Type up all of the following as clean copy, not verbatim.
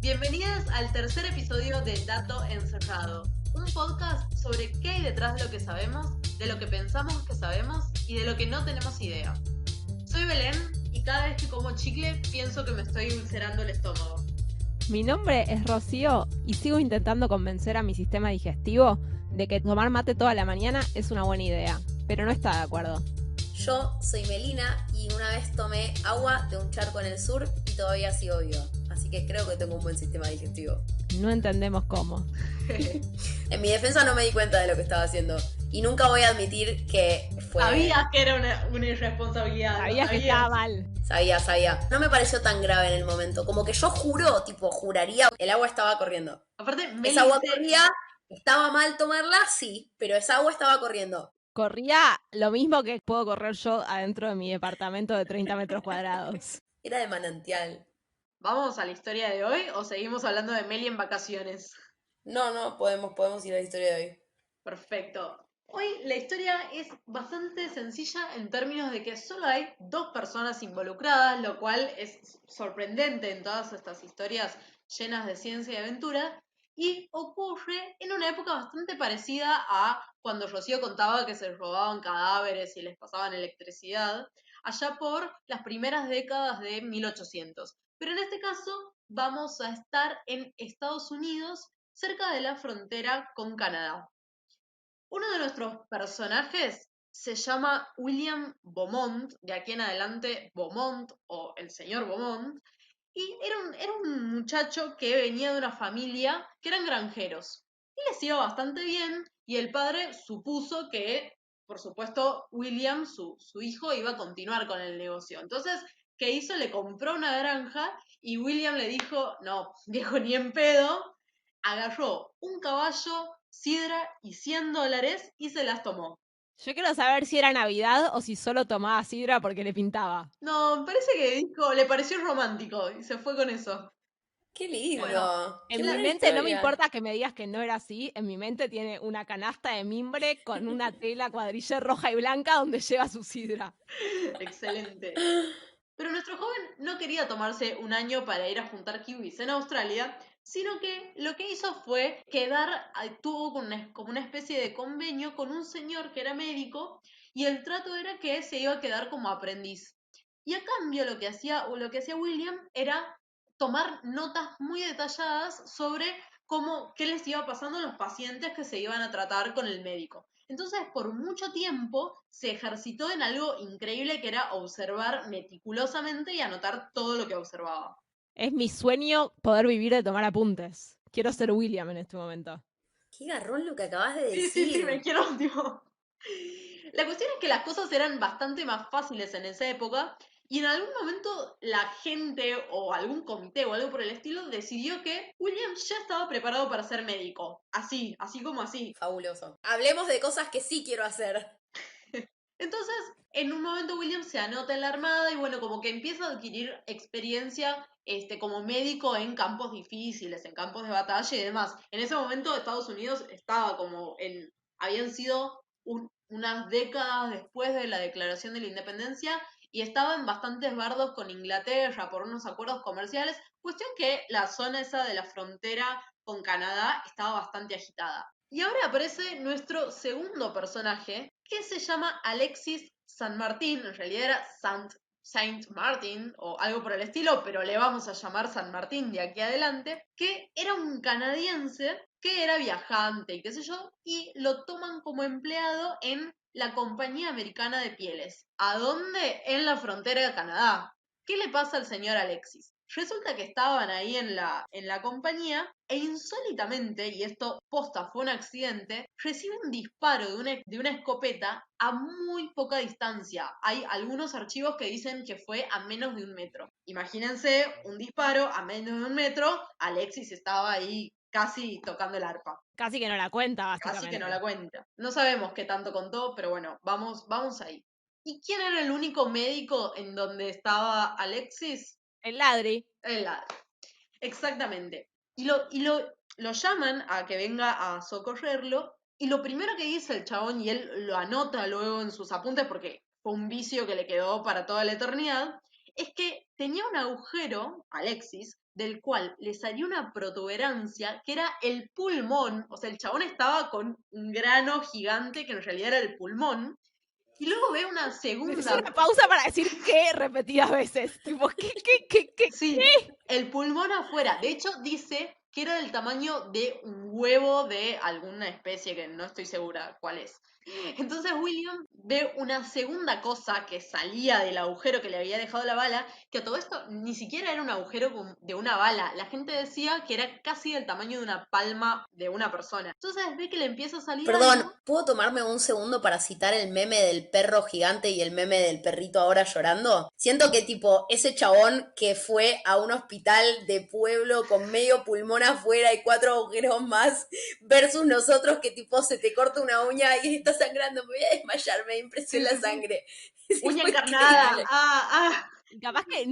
Bienvenidas al tercer episodio de Dato Encerrado, un podcast sobre qué hay detrás de lo que sabemos, de lo que pensamos que sabemos y de lo que no tenemos idea. Soy Belén y cada vez que como chicle pienso que me estoy ulcerando el estómago. Mi nombre es Rocío y sigo intentando convencer a mi sistema digestivo de que tomar mate toda la mañana es una buena idea, pero no está de acuerdo. Yo soy Melina y una vez tomé agua de un charco en el sur y todavía sigo viva. Así que creo que tengo un buen sistema digestivo. No entendemos cómo. En mi defensa no me di cuenta de lo que estaba haciendo. Y nunca voy a admitir que fue... Sabías que era una irresponsabilidad. Sabías que estaba mal. Sabía. No me pareció tan grave en el momento. Como que yo juraría, el agua estaba corriendo. Aparte, Esa agua corría, estaba mal tomarla, sí, pero esa agua estaba corriendo. Corría lo mismo que puedo correr yo adentro de mi departamento de 30 metros cuadrados. Era de manantial. ¿Vamos a la historia de hoy o seguimos hablando de Meli en vacaciones? No, podemos ir a la historia de hoy. Perfecto. Hoy la historia es bastante sencilla en términos de que solo hay dos personas involucradas, lo cual es sorprendente en todas estas historias llenas de ciencia y aventura, y ocurre en una época bastante parecida a cuando Rocío contaba que se robaban cadáveres y les pasaban electricidad, allá por las primeras décadas de 1800. Pero en este caso vamos a estar en Estados Unidos, cerca de la frontera con Canadá. Uno de nuestros personajes se llama William Beaumont, de aquí en adelante Beaumont o el señor Beaumont, y era un muchacho que venía de una familia que eran granjeros. Y les iba bastante bien, y el padre supuso que, por supuesto, William, su hijo, iba a continuar con el negocio. Entonces, ¿qué hizo? Le compró una granja y William le dijo, no, viejo, ni en pedo. Agarró un caballo, sidra y $100 y se las tomó. Yo quiero saber si era Navidad o si solo tomaba sidra porque le pintaba. No, me parece que dijo, le pareció romántico y se fue con eso. Qué lindo. Bueno, Qué En mi linda mente no me historia. importa que me digas que no era así, en mi mente tiene una canasta de mimbre con una tela cuadrilla roja y blanca donde lleva su sidra. excelente. Pero nuestro joven no quería tomarse un año para ir a juntar kiwis en Australia, sino que lo que hizo fue tuvo como una especie de convenio con un señor que era médico y el trato era que se iba a quedar como aprendiz. Y a cambio lo que hacía William era tomar notas muy detalladas sobre qué les iba pasando a los pacientes que se iban a tratar con el médico. Entonces, por mucho tiempo se ejercitó en algo increíble que era observar meticulosamente y anotar todo lo que observaba. Es mi sueño poder vivir de tomar apuntes. Quiero ser William en este momento. Qué garrón lo que acabas de Sí, me decir. quiero, tipo. La cuestión es que las cosas eran bastante más fáciles en esa época y en algún momento la gente o algún comité o algo por el estilo decidió que William ya estaba preparado para ser médico. Así como así. Fabuloso. Hablemos de cosas que sí quiero hacer. Entonces, en un momento William se anota en la armada y bueno, como que empieza a adquirir experiencia como médico en campos difíciles, en campos de batalla y demás. En ese momento Estados Unidos estaba habían sido unas décadas después de la declaración de la independencia y estaban bastantes bardos con Inglaterra por unos acuerdos comerciales, cuestión que la zona esa de la frontera con Canadá estaba bastante agitada. Y ahora aparece nuestro segundo personaje, que se llama Alexis San Martín, en realidad era Saint Martin o algo por el estilo, pero le vamos a llamar San Martín de aquí adelante, que era un canadiense que era viajante y qué sé yo, y lo toman como empleado en la Compañía Americana de Pieles. ¿A dónde? En la frontera de Canadá. ¿Qué le pasa al señor Alexis? Resulta que estaban ahí en la compañía e insólitamente, y esto posta fue un accidente, recibe un disparo de una escopeta a muy poca distancia. Hay algunos archivos que dicen que fue a menos de 1 metro. Imagínense un disparo a menos de 1 metro, Alexis estaba ahí casi tocando el arpa. Casi que no la cuenta, Casi que no la básicamente. cuenta. No sabemos qué tanto contó, pero bueno, vamos ahí. ¿Y quién era el único médico en donde estaba Alexis? El ladri. El ladro. Exactamente. Y lo llaman a que venga a socorrerlo. Y lo primero que dice el chabón, y él lo anota luego en sus apuntes porque fue un vicio que le quedó para toda la eternidad, es que tenía un agujero, Alexis, del cual le salió una protuberancia que era el pulmón, o sea, el chabón estaba con un grano gigante que en realidad era el pulmón, y luego ve una Necesito segunda... una pausa para decir qué repetidas veces. Tipo, ¿qué? Sí, el pulmón afuera. De hecho, dice que era del tamaño de un huevo de alguna especie que no estoy segura cuál es. Entonces William ve una segunda cosa que salía del agujero que le había dejado la bala, que a todo esto ni siquiera era un agujero de una bala. La gente decía que era casi del tamaño de una palma de una persona. Entonces ve que le empieza a salir Perdón, algo. ¿puedo tomarme un segundo para citar el meme del perro gigante y el meme del perrito ahora llorando? Siento que tipo ese chabón que fue a un hospital de pueblo con medio pulmón afuera y 4 agujeros más versus nosotros que tipo se te corta una uña y está sangrando, me voy a desmayar, me da impresión la sangre. Sí, Uña fue encarnada. increíble. Y capaz que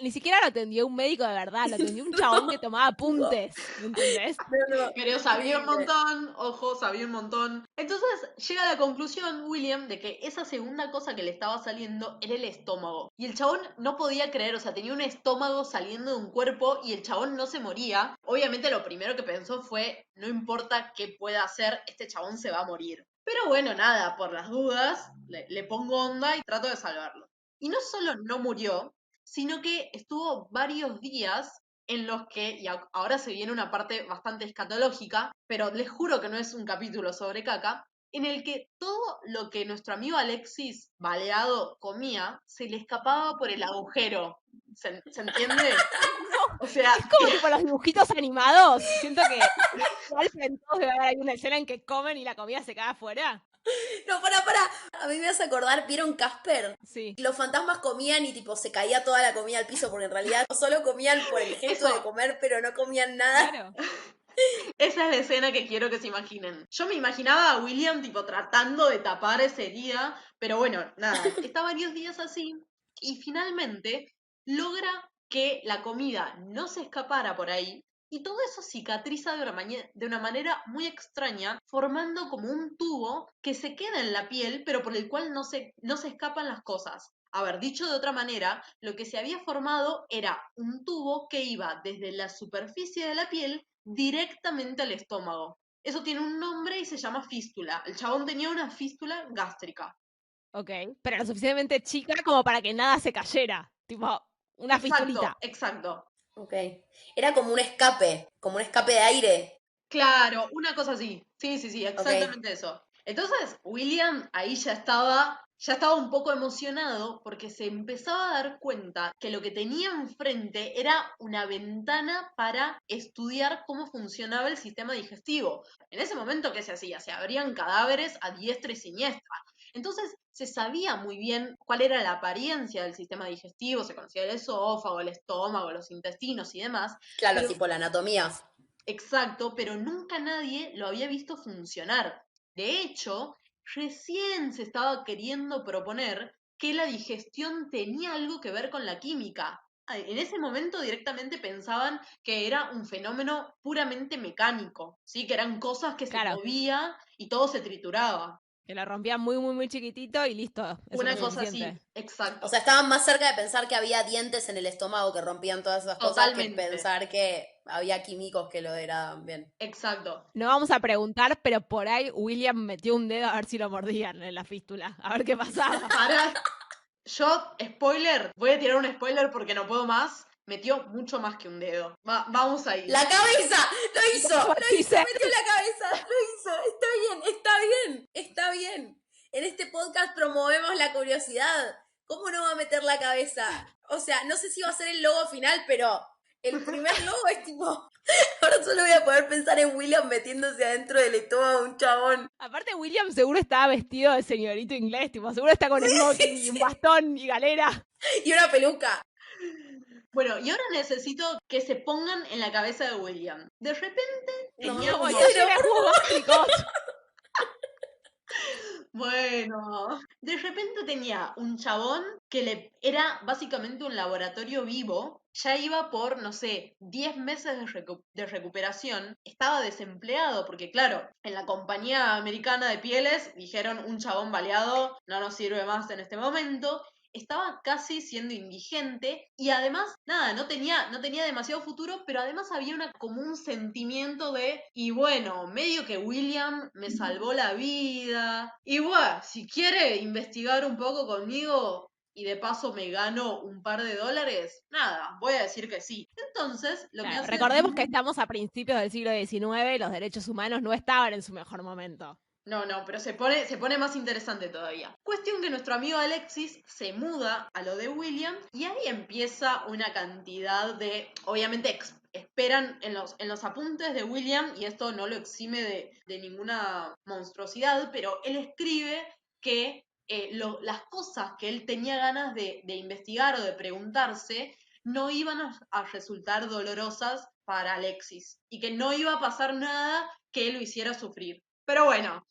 ni siquiera lo atendió un médico de verdad, lo atendió un chabón que tomaba apuntes, ¿me entendés? No, Pero sabía un increíble. montón, ojo, sabía un montón. Entonces llega a la conclusión, William, de que esa segunda cosa que le estaba saliendo era el estómago. Y el chabón no podía creer, o sea, tenía un estómago saliendo de un cuerpo y el chabón no se moría. Obviamente lo primero que pensó fue, no importa qué pueda hacer, este chabón se va a morir. Pero bueno, nada, por las dudas, le pongo onda y trato de salvarlo. Y no solo no murió, sino que estuvo varios días en los que, y ahora se viene una parte bastante escatológica, pero les juro que no es un capítulo sobre caca, en el que todo lo que nuestro amigo Alexis, baleado, comía, se le escapaba por el agujero. ¿Se entiende? No, O sea, es como tipo los dibujitos animados. Siento que igual en todos debe haber una escena en que comen y la comida se cae afuera. No, para. A mí me hace acordar, ¿vieron Casper? Sí. Los fantasmas comían y tipo se caía toda la comida al piso porque en realidad solo comían por el gesto de eso, comer, pero no comían nada. Claro. esa es la escena que quiero que se imaginen. Yo me imaginaba a William tipo tratando de tapar ese día, pero bueno, nada, está varios días así y finalmente logra que la comida no se escapara por ahí y todo eso cicatriza de una manera muy extraña, formando como un tubo que se queda en la piel, pero por el cual no se escapan las cosas. A ver, dicho de otra manera, lo que se había formado era un tubo que iba desde la superficie de la piel directamente al estómago. Eso tiene un nombre y se llama fístula. El chabón tenía una fístula gástrica. Ok. Pero lo suficientemente chica como para que nada se cayera. Tipo, una Exacto, fistulita. exacto. Ok. Era como un escape de aire. Claro, una cosa así. Sí, sí, sí, Ok. exactamente eso. Entonces, William ahí ya estaba un poco emocionado porque se empezaba a dar cuenta que lo que tenía enfrente era una ventana para estudiar cómo funcionaba el sistema digestivo. En ese momento, ¿qué se hacía? Se abrían cadáveres a diestra y siniestra. Entonces, se sabía muy bien cuál era la apariencia del sistema digestivo, se conocía el esófago, el estómago, los intestinos y demás, Claro, pero tipo la anatomía. exacto, pero nunca nadie lo había visto funcionar. De hecho, recién se estaba queriendo proponer que la digestión tenía algo que ver con la química. En ese momento directamente pensaban que era un fenómeno puramente mecánico, ¿sí? Que eran cosas que se Claro. movía y todo se trituraba. Que lo rompían muy chiquitito y listo. Eso era Una cosa así, suficiente. O exacto. sea, estaban más cerca de pensar que había dientes en el estómago que rompían todas esas cosas que Totalmente, pensar que había químicos que lo degradan bien. exacto. No vamos a preguntar, pero por ahí William metió un dedo a ver si lo mordían en la fístula. A ver qué pasaba. Para, yo, spoiler, voy a tirar un spoiler porque no puedo más. Metió mucho más que un dedo. Vamos ahí. ¡La cabeza! ¡Lo hizo! What ¡Lo she hizo! said. ¡Metió la cabeza! ¡Lo hizo! ¡Está bien! ¡Está bien! ¡Está bien! En este podcast promovemos la curiosidad. ¿Cómo no va a meter la cabeza? O sea, no sé si va a ser el logo final, pero el primer logo es tipo... Ahora solo voy a poder pensar en William metiéndose adentro del estómago de un chabón. Aparte, William seguro estaba vestido de señorito inglés, tipo, seguro está con smoking y un bastón y galera. Y una peluca. Bueno, y ahora necesito que se pongan en la cabeza de William. De repente No, tenía no Como como... está quiero. llena de jugos gástricos. Bueno, de repente tenía un chabón que le era básicamente un laboratorio vivo. Ya iba por, no sé, 10 meses de recuperación. Estaba desempleado porque, claro, en la compañía americana de pieles dijeron un chabón baleado no nos sirve más en este momento. estaba casi siendo indigente y además, nada, no tenía demasiado futuro, pero además había como un sentimiento de, y bueno, medio que William me salvó la vida, y bueno, si quiere investigar un poco conmigo y de paso me gano un par de dólares, nada, voy a decir que sí. Entonces, lo que Claro, hace... recordemos que estamos a principios del siglo XIX y los derechos humanos no estaban en su mejor momento. No, no, pero se pone más interesante todavía. Cuestión que nuestro amigo Alexis se muda a lo de William y ahí empieza una cantidad de, obviamente esperan en los apuntes de William, y esto no lo exime de ninguna monstruosidad, pero él escribe que las cosas que él tenía ganas de investigar o de preguntarse no iban a resultar dolorosas para Alexis y que no iba a pasar nada que lo hiciera sufrir. Pero bueno,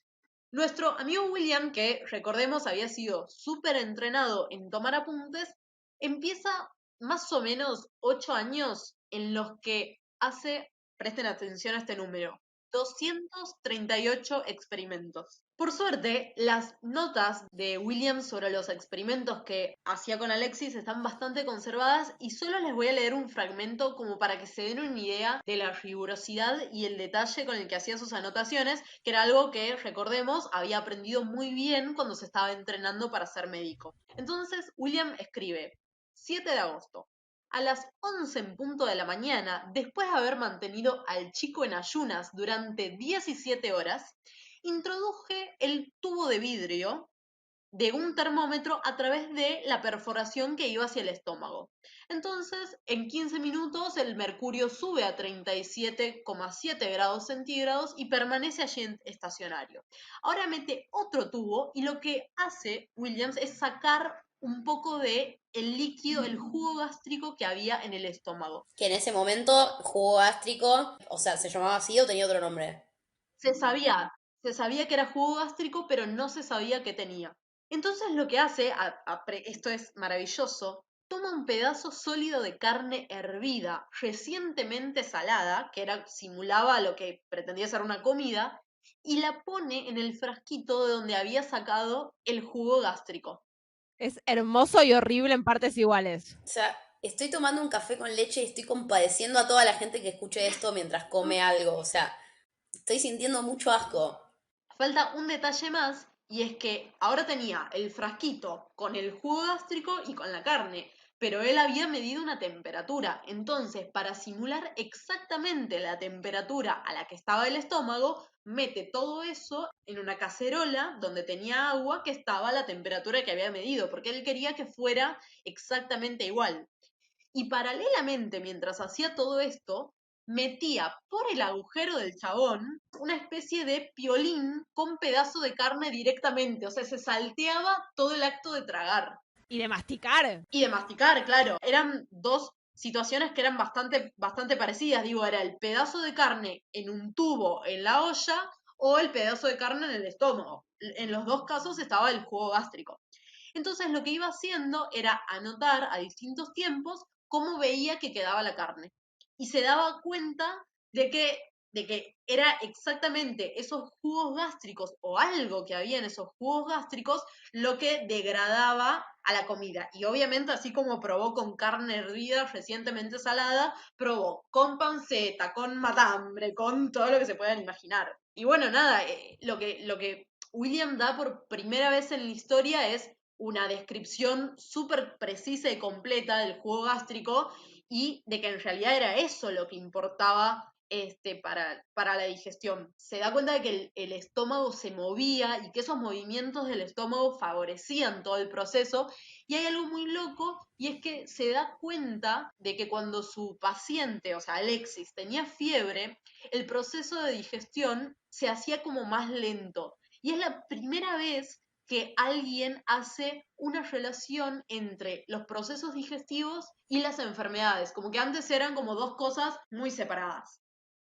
nuestro amigo William, que recordemos había sido súper entrenado en tomar apuntes, empieza más o menos 8 años en los que hace, presten atención a este número, 238 experimentos. Por suerte, las notas de William sobre los experimentos que hacía con Alexis están bastante conservadas y solo les voy a leer un fragmento como para que se den una idea de la rigurosidad y el detalle con el que hacía sus anotaciones, que era algo que, recordemos, había aprendido muy bien cuando se estaba entrenando para ser médico. Entonces, William escribe: 7 de agosto. A las 11 en punto de la mañana, después de haber mantenido al chico en ayunas durante 17 horas, introduje el tubo de vidrio de un termómetro a través de la perforación que iba hacia el estómago. Entonces, en 15 minutos el mercurio sube a 37,7 grados centígrados y permanece allí estacionario. Ahora mete otro tubo y lo que hace Williams es sacar un poco de el líquido, el jugo gástrico que había en el estómago. Que en ese momento, jugo gástrico, o sea, ¿se llamaba así o tenía otro nombre? Se sabía, se sabía que era jugo gástrico, pero no se sabía qué tenía. Entonces lo que hace, esto es maravilloso, toma un pedazo sólido de carne hervida, recientemente salada, que simulaba lo que pretendía ser una comida, y la pone en el frasquito de donde había sacado el jugo gástrico. Es hermoso y horrible en partes iguales. O sea, estoy tomando un café con leche y estoy compadeciendo a toda la gente que escuche esto mientras come algo. O sea, estoy sintiendo mucho asco. Falta un detalle más, y es que ahora tenía el frasquito con el jugo gástrico y con la carne, pero él había medido una temperatura. Entonces, para simular exactamente la temperatura a la que estaba el estómago, mete todo eso en una cacerola donde tenía agua que estaba a la temperatura que había medido, porque él quería que fuera exactamente igual. Y paralelamente, mientras hacía todo esto, metía por el agujero del chabón una especie de piolín con pedazo de carne directamente. O sea, se salteaba todo el acto de tragar. Y de masticar. Y de masticar, claro. Eran dos situaciones que eran bastante, bastante parecidas. Digo, era el pedazo de carne en un tubo en la olla o el pedazo de carne en el estómago. En los dos casos estaba el jugo gástrico. Entonces lo que iba haciendo era anotar a distintos tiempos cómo veía que quedaba la carne. Y se daba cuenta de que era exactamente esos jugos gástricos o algo que había en esos jugos gástricos lo que degradaba a la comida. Y obviamente, así como probó con carne hervida recientemente salada, probó con panceta, con matambre, con todo lo que se puedan imaginar. Y bueno, nada, lo que William da por primera vez en la historia es una descripción súper precisa y completa del jugo gástrico y de que en realidad era eso lo que importaba para la digestión. Se da cuenta de que el estómago se movía y que esos movimientos del estómago favorecían todo el proceso. Y hay algo muy loco, y es que se da cuenta de que cuando su paciente, o sea, Alexis, tenía fiebre, el proceso de digestión se hacía como más lento. Y es la primera vez que alguien hace una relación entre los procesos digestivos y las enfermedades, como que antes eran como dos cosas muy separadas.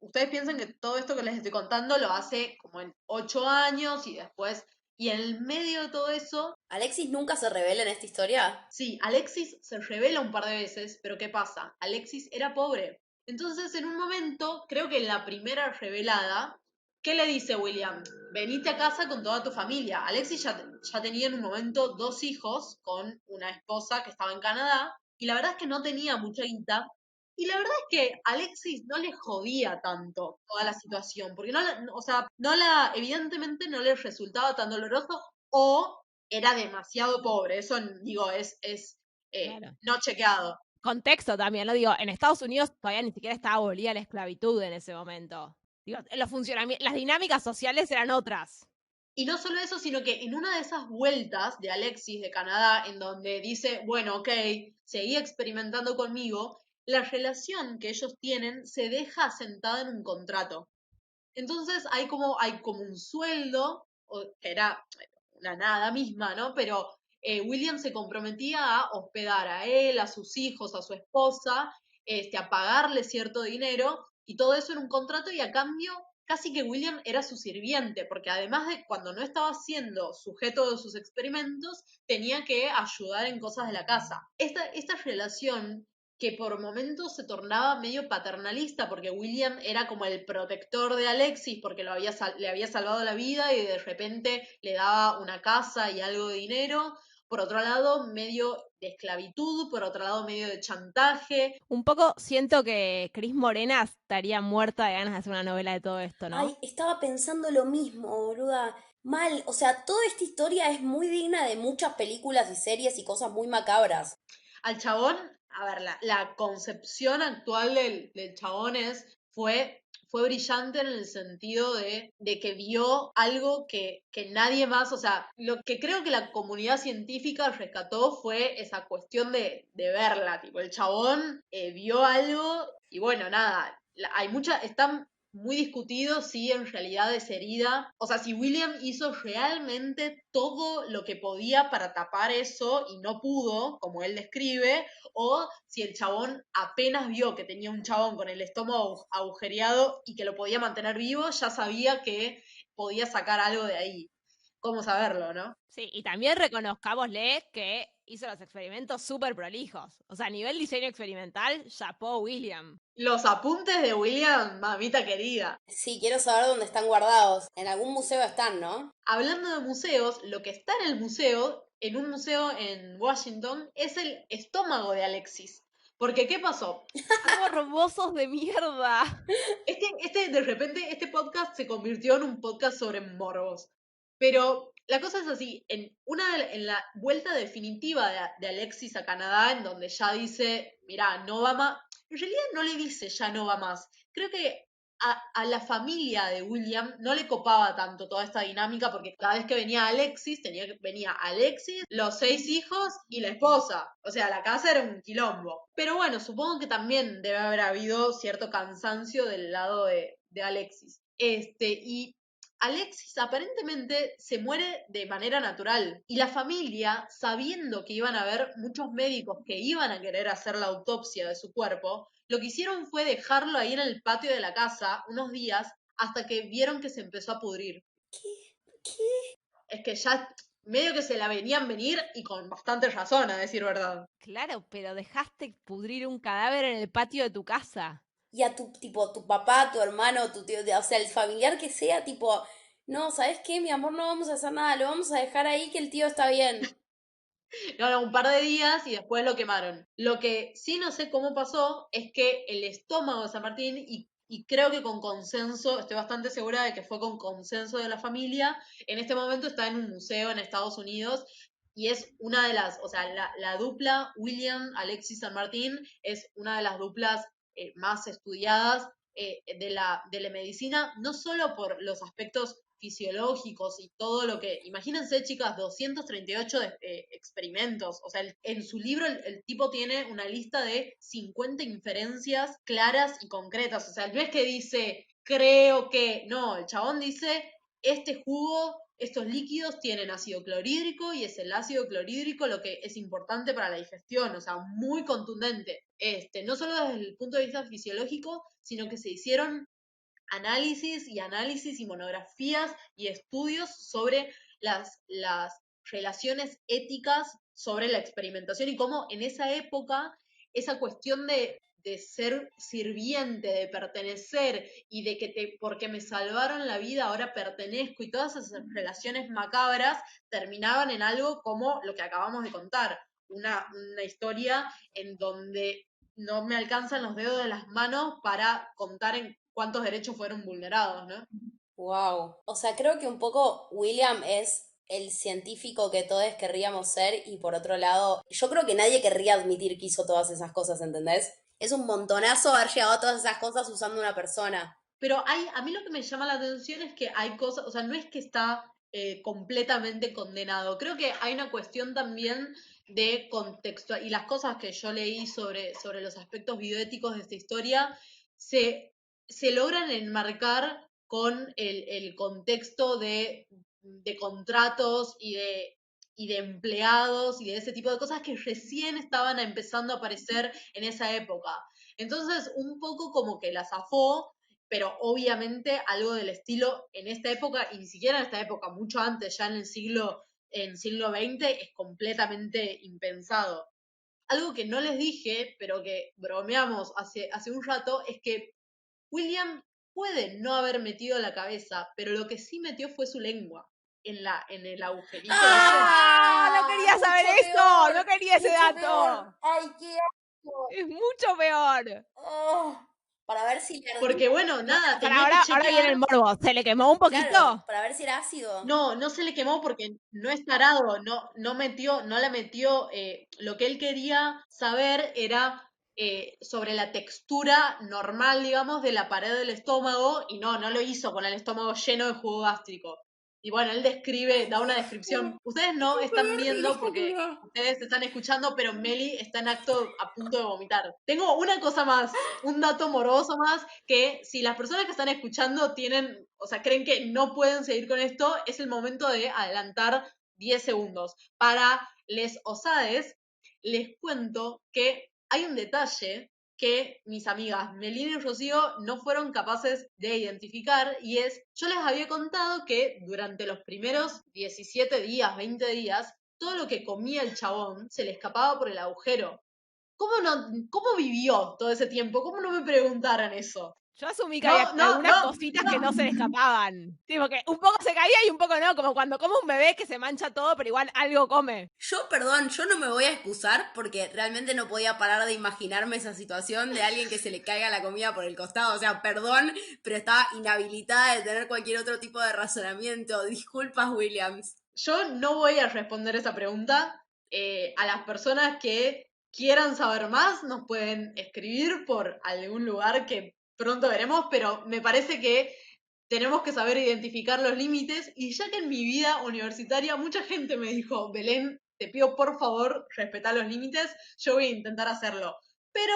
Ustedes piensan que todo esto que les estoy contando lo hace como en 8 años y después, y en el medio de todo eso, ¿Alexis nunca se revela en esta historia? sí, Alexis se revela un par de veces, pero ¿qué pasa? Alexis era pobre. Entonces, en un momento, creo que en la primera revelada, ¿Qué le dice William? Venite a casa con toda tu familia. Alexis ya tenía en un momento 2 hijos con una esposa que estaba en Canadá y la verdad es que no tenía mucha guita. Y la verdad es que Alexis no le jodía tanto toda la situación, porque o sea, evidentemente no le resultaba tan doloroso o era demasiado pobre. Eso, digo, Claro. no chequeado. Contexto también, lo digo, en Estados Unidos todavía ni siquiera estaba abolida la esclavitud en ese momento. Digo, las dinámicas sociales eran otras. Y no solo eso, sino que en una de esas vueltas de Alexis de Canadá, en donde dice, bueno, ok, seguí experimentando conmigo, la relación que ellos tienen se deja asentada en un contrato. Entonces hay como un sueldo, que era la nada misma, ¿no? Pero William se comprometía a hospedar a él, a sus hijos, a su esposa, a pagarle cierto dinero, y todo eso en un contrato, y a cambio casi que William era su sirviente, porque además de cuando no estaba siendo sujeto de sus experimentos, tenía que ayudar en cosas de la casa. Esta relación que por momentos se tornaba medio paternalista, porque William era como el protector de Alexis, porque le había salvado la vida y de repente le daba una casa y algo de dinero. Por otro lado, medio de esclavitud, por otro lado, medio de chantaje. Un poco siento que Cris Morena estaría muerta de ganas de hacer una novela de todo esto, ¿no? Ay, estaba pensando lo mismo, boluda. Mal, o sea, toda esta historia es muy digna de muchas películas y series y cosas muy macabras. Al chabón, a ver, la concepción actual del chabón fue brillante en el sentido de que vio algo que nadie más, o sea, lo que creo que la comunidad científica rescató fue esa cuestión de verla, tipo, el chabón vio algo y bueno, nada, están muy discutido si en realidad es herida, o sea, si William hizo realmente todo lo que podía para tapar eso y no pudo, como él describe, o si el chabón apenas vio que tenía un chabón con el estómago agujereado y que lo podía mantener vivo, ya sabía que podía sacar algo de ahí. ¿Cómo saberlo, no? Sí, y también reconozcámosle que hizo los experimentos súper prolijos. O sea, a nivel diseño experimental, chapó William. Los apuntes de William, mamita querida. Sí, quiero saber dónde están guardados. En algún museo están, ¿no? Hablando de museos, lo que está en el museo, en un museo en Washington, es el estómago de Alexis. Porque, ¿qué pasó? ¡Qué morbosos de mierda! De repente, este podcast se convirtió en un podcast sobre morbos. Pero la cosa es así, en la vuelta definitiva de Alexis a Canadá, en donde ya dice, mira, no va más, en realidad no le dice ya no va más. Creo que a la familia de William no le copaba tanto toda esta dinámica, porque cada vez que venía Alexis, venía Alexis, los 6 hijos y la esposa. O sea, la casa era un quilombo. Pero bueno, supongo que también debe haber habido cierto cansancio del lado de Alexis. Y Alexis aparentemente se muere de manera natural y la familia, sabiendo que iban a haber muchos médicos que iban a querer hacer la autopsia de su cuerpo, lo que hicieron fue dejarlo ahí en el patio de la casa unos días hasta que vieron que se empezó a pudrir. ¿Qué? ¿Qué? Es que ya medio que se la venían venir y con bastante razón, a decir verdad. Claro, pero dejaste pudrir un cadáver en el patio de tu casa. Y a tu, tipo, tu papá, tu hermano, tu tío, o sea, el familiar que sea, tipo, no, ¿sabes qué? Mi amor, no vamos a hacer nada, lo vamos a dejar ahí que el tío está bien. No, no, un par de días y después lo quemaron. Lo que sí no sé cómo pasó es que el estómago de San Martín, y creo que con consenso, estoy bastante segura de que fue con consenso de la familia, en este momento está en un museo en Estados Unidos y es una de las, o sea, la dupla William Alexis San Martín es una de las duplas más estudiadas de la medicina, no solo por los aspectos fisiológicos y todo lo que, imagínense chicas, 238 experimentos, o sea, en su libro el tipo tiene una lista de 50 inferencias claras y concretas, o sea, no es que dice, creo que, no, el chabón dice, este jugo, estos líquidos tienen ácido clorhídrico y es el ácido clorhídrico lo que es importante para la digestión, o sea, muy contundente. No solo desde el punto de vista fisiológico, sino que se hicieron análisis y monografías y estudios sobre las relaciones éticas sobre la experimentación y cómo en esa época esa cuestión de ser sirviente, de pertenecer y de que porque me salvaron la vida ahora pertenezco y todas esas relaciones macabras terminaban en algo como lo que acabamos de contar, una historia en donde no me alcanzan los dedos de las manos para contar en cuántos derechos fueron vulnerados, ¿no? Wow. O sea, creo que un poco William es el científico que todos querríamos ser y por otro lado, yo creo que nadie querría admitir que hizo todas esas cosas, ¿entendés? Es un montonazo haber llegado a todas esas cosas usando una persona. Pero a mí lo que me llama la atención es que hay cosas, o sea, no es que está completamente condenado. Creo que hay una cuestión también de contexto y las cosas que yo leí sobre los aspectos bioéticos de esta historia se logran enmarcar con el contexto de contratos y de empleados y de ese tipo de cosas que recién estaban empezando a aparecer en esa época. Entonces, un poco como que la zafó, pero obviamente algo del estilo en esta época, y ni siquiera en esta época, mucho antes, ya en siglo XX, es completamente impensado. Algo que no les dije, pero que bromeamos hace un rato, es que William puede no haber metido la cabeza, pero lo que sí metió fue su lengua en el agujerito ese. ¡Ah! No quería saber Mucho eso, peor, no quería ese mucho dato. peor. Ay, qué asco. Es mucho peor. Oh, para ver si le ardía. Porque bueno, nada, Para tenía que ahora viene el chequear. morbo. ¿Se le quemó un poquito? Claro, para ver si era ácido. No, no se le quemó porque no es tarado, no le metió, lo que él quería saber era sobre la textura normal, digamos, de la pared del estómago, y no lo hizo con el estómago lleno de jugo gástrico. Y bueno, él da una descripción. Ustedes no están viendo porque ustedes están escuchando, pero Meli está en acto a punto de vomitar. Tengo una cosa más, un dato morboso más, que si las personas que están escuchando tienen, o sea, creen que no pueden seguir con esto, es el momento de adelantar 10 segundos. Para les osades, les cuento que hay un detalle que mis amigas Melina y Rocío no fueron capaces de identificar, y es, yo les había contado que durante los primeros 17 días, 20 días, todo lo que comía el chabón se le escapaba por el agujero. ¿Cómo vivió todo ese tiempo? ¿Cómo no me preguntaran eso? Yo asumí que había No, no, algunas no, cositas que no. no se le escapaban. Tipo que un poco se caía y un poco no, como cuando come un bebé que se mancha todo, pero igual algo come. Yo, perdón, yo no me voy a excusar porque realmente no podía parar de imaginarme esa situación de alguien que se le caiga la comida por el costado. O sea, perdón, pero estaba inhabilitada de tener cualquier otro tipo de razonamiento. Disculpas, Williams. Yo no voy a responder esa pregunta. A las personas que quieran saber más nos pueden escribir por algún lugar que pronto veremos, pero me parece que tenemos que saber identificar los límites, y ya que en mi vida universitaria mucha gente me dijo, Belén, te pido por favor respetar los límites, yo voy a intentar hacerlo. Pero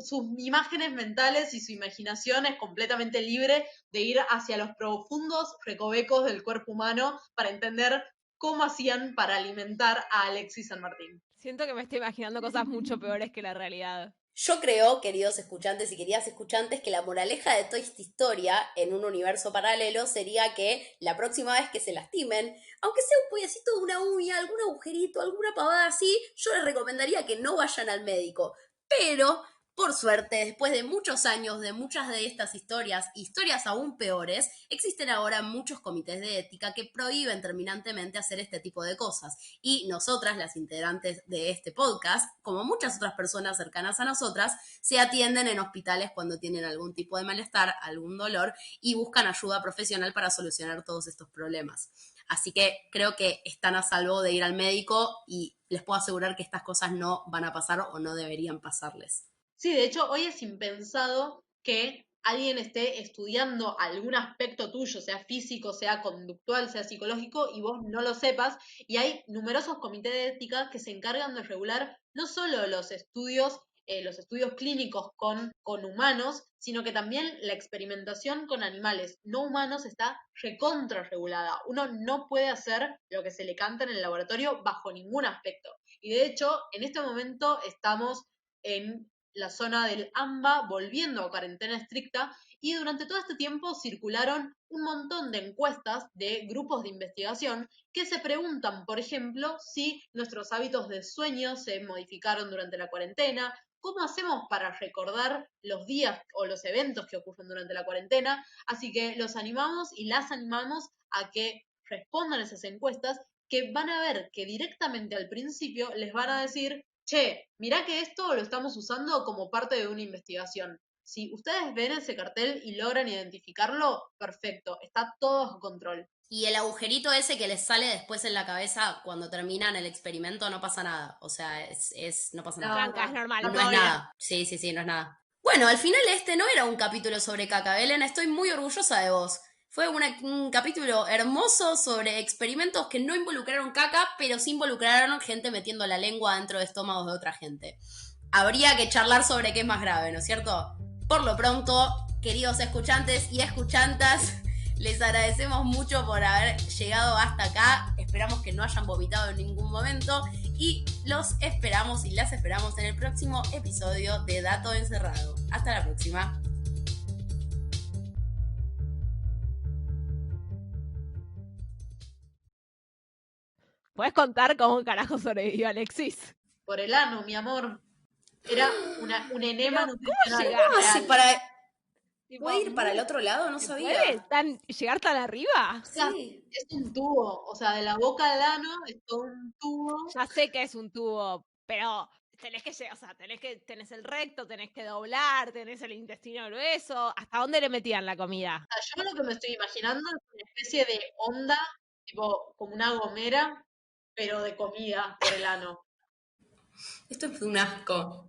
sus imágenes mentales y su imaginación es completamente libre de ir hacia los profundos recovecos del cuerpo humano para entender cómo hacían para alimentar a Alexis San Martín. Siento que me estoy imaginando cosas mucho peores que la realidad. Yo creo, queridos escuchantes y queridas escuchantes, que la moraleja de toda esta historia en un universo paralelo sería que la próxima vez que se lastimen, aunque sea un pollecito de una uña, algún agujerito, alguna pavada así, yo les recomendaría que no vayan al médico. Pero, por suerte, después de muchos años de muchas de estas historias, historias aún peores, existen ahora muchos comités de ética que prohíben terminantemente hacer este tipo de cosas. Y nosotras, las integrantes de este podcast, como muchas otras personas cercanas a nosotras, se atienden en hospitales cuando tienen algún tipo de malestar, algún dolor, y buscan ayuda profesional para solucionar todos estos problemas. Así que creo que están a salvo de ir al médico y les puedo asegurar que estas cosas no van a pasar o no deberían pasarles. Sí, de hecho, hoy es impensado que alguien esté estudiando algún aspecto tuyo, sea físico, sea conductual, sea psicológico, y vos no lo sepas. Y hay numerosos comités de ética que se encargan de regular no solo los estudios clínicos con humanos, sino que también la experimentación con animales no humanos está recontra regulada. Uno no puede hacer lo que se le canta en el laboratorio bajo ningún aspecto. Y de hecho, en este momento estamos en la zona del AMBA volviendo a cuarentena estricta, y durante todo este tiempo circularon un montón de encuestas de grupos de investigación que se preguntan, por ejemplo, si nuestros hábitos de sueño se modificaron durante la cuarentena, ¿cómo hacemos para recordar los días o los eventos que ocurren durante la cuarentena? Así que los animamos y las animamos a que respondan esas encuestas, que van a ver que directamente al principio les van a decir, che, mirá que esto lo estamos usando como parte de una investigación. Si ustedes ven ese cartel y logran identificarlo, perfecto, está todo bajo control. Y el agujerito ese que les sale después en la cabeza cuando terminan el experimento no pasa nada. O sea, no pasa nada. Tranca, es normal. No todo es bien. nada. Sí, sí, sí, no es nada. Bueno, al final este no era un capítulo sobre caca, Belén. Estoy muy orgullosa de vos. Fue un capítulo hermoso sobre experimentos que no involucraron caca, pero sí involucraron gente metiendo la lengua dentro de estómagos de otra gente. Habría que charlar sobre qué es más grave, ¿no es cierto? Por lo pronto, queridos escuchantes y escuchantas, les agradecemos mucho por haber llegado hasta acá. Esperamos que no hayan vomitado en ningún momento y los esperamos y las esperamos en el próximo episodio de Dato Encerrado. Hasta la próxima. ¿Puedes contar cómo carajo sobrevivió Alexis? Por el ano, mi amor. Era un enema Pero, nutricional. llegás? ¿Cómo hace real. para...? Tipo, ¿Puede ir para el otro lado? No ¿se sabía. puede llegar tan arriba? O sea, Sí. es un tubo, o sea, de la boca al ano es todo un tubo. Ya sé que es un tubo, pero tenés que llegar, o sea, tenés el recto, tenés que doblar, tenés el intestino grueso. ¿Hasta dónde le metían la comida? O sea, yo lo que me estoy imaginando es una especie de onda, tipo como una gomera, pero de comida por el ano. Esto es un asco.